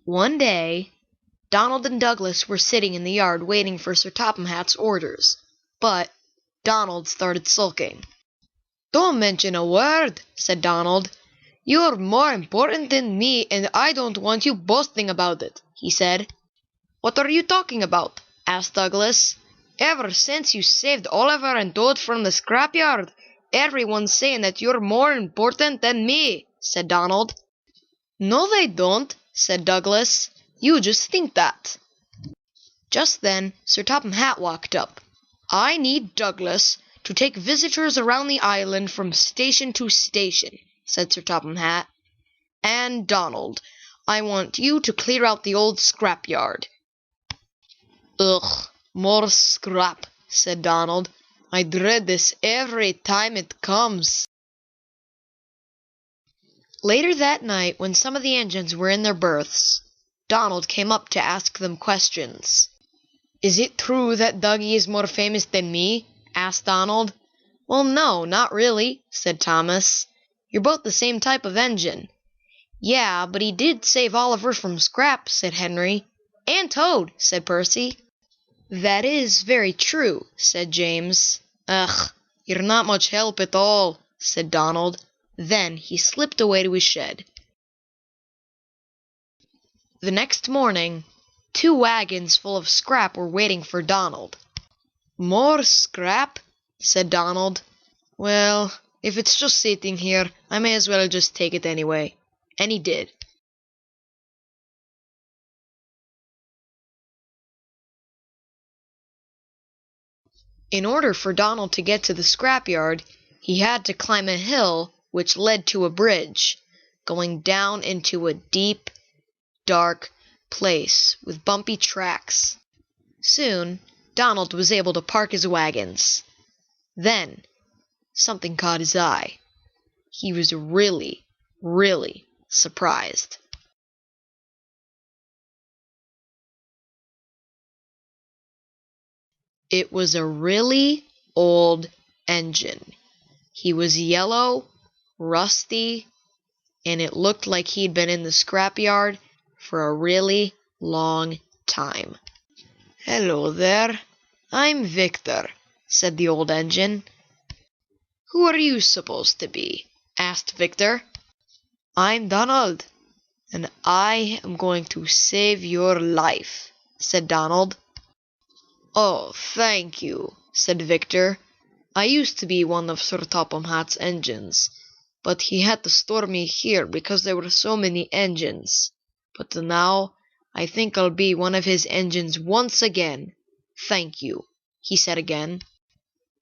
One day, Donald and Douglas were sitting in the yard waiting for Sir Topham Hatt's orders, but Donald started sulking. "Don't mention a word," said Donald. "You're more important than me, and I don't want you boasting about it," he said. "What are you talking about?" asked Douglas. "Ever since you saved Oliver and Toad from the scrapyard, everyone's saying that you're more important than me," said Donald. "No, they don't," said Douglas. "You just think that." Just then, Sir Topham Hatt walked up. "I need Douglas to take visitors around the island from station to station," said Sir Topham Hatt. "And Donald, I want you to clear out the old scrapyard." "Ugh, more scrap," said Donald. "I dread this every time it comes." Later that night, when some of the engines were in their berths, Donald came up to ask them questions. "Is it true that Dougie is more famous than me?" asked Donald. "Well, no, not really," said Thomas. "You're both the same type of engine." "Yeah, but he did save Oliver from scrap," said Henry. "And Toad," said Percy. "That is very true," said James. "Ugh, you're not much help at all," said Donald. Then he slipped away to his shed. The next morning, 2 wagons full of scrap were waiting for Donald. "More scrap?" said Donald. "Well, if it's just sitting here, I may as well just take it anyway." And he did. In order for Donald to get to the scrapyard, he had to climb a hill which led to a bridge, going down into a deep, dark place with bumpy tracks. Soon, Donald was able to park his wagons. Then, something caught his eye. He was really, really surprised. It was a really old engine. He was yellow, rusty, and it looked like he'd been in the scrapyard for a really long time. "Hello there, I'm Victor," said the old engine. "Who are you supposed to be?" asked Victor. "I'm Donald, and I am going to save your life," said Donald. "Oh, thank you," said Victor. "I used to be one of Sir Topham Hatt's engines, but he had to store me here because there were so many engines. But now I think I'll be one of his engines once again. Thank you," he said again.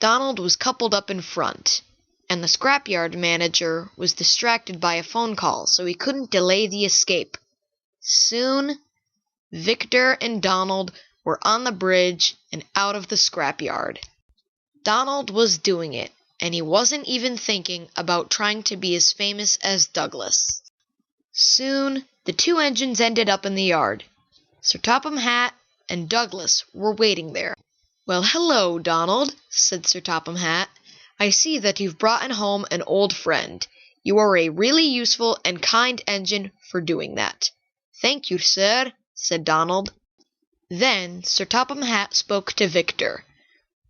Donald was coupled up in front, and the scrapyard manager was distracted by a phone call, so he couldn't delay the escape. Soon, Victor and Donald were on the bridge and out of the scrapyard. Donald was doing it, and he wasn't even thinking about trying to be as famous as Douglas. Soon, the 2 engines ended up in the yard. Sir Topham Hatt and Douglas were waiting there. "Well, hello, Donald," said Sir Topham Hatt. "I see that you've brought home an old friend. You are a really useful and kind engine for doing that." "Thank you, sir," said Donald. Then Sir Topham Hatt spoke to Victor.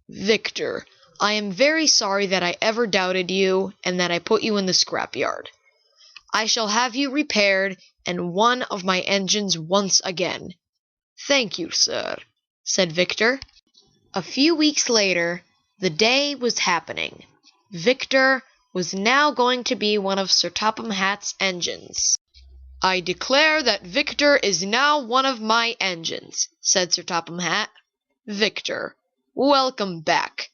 "Victor, I am very sorry that I ever doubted you and that I put you in the scrapyard. I shall have you repaired and one of my engines once again." "Thank you, sir," said Victor. A few weeks later, the day was happening. Victor was now going to be one of Sir Topham Hatt's engines. "I declare that Victor is now one of my engines," said Sir Topham Hatt. "Victor, welcome back."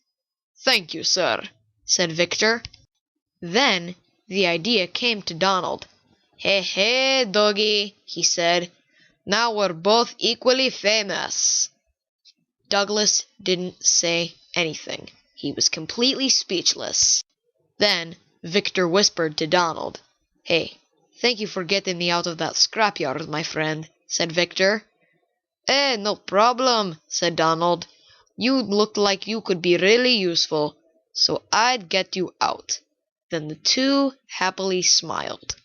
"Thank you, sir," said Victor. Then the idea came to Donald. Hey, doggy," he said. "Now we're both equally famous." Douglas didn't say anything. He was completely speechless. Then Victor whispered to Donald. "Hey, thank you for getting me out of that scrapyard, my friend," said Victor. No problem," said Donald. "You looked like you could be really useful, so I'd get you out." Then the 2 happily smiled.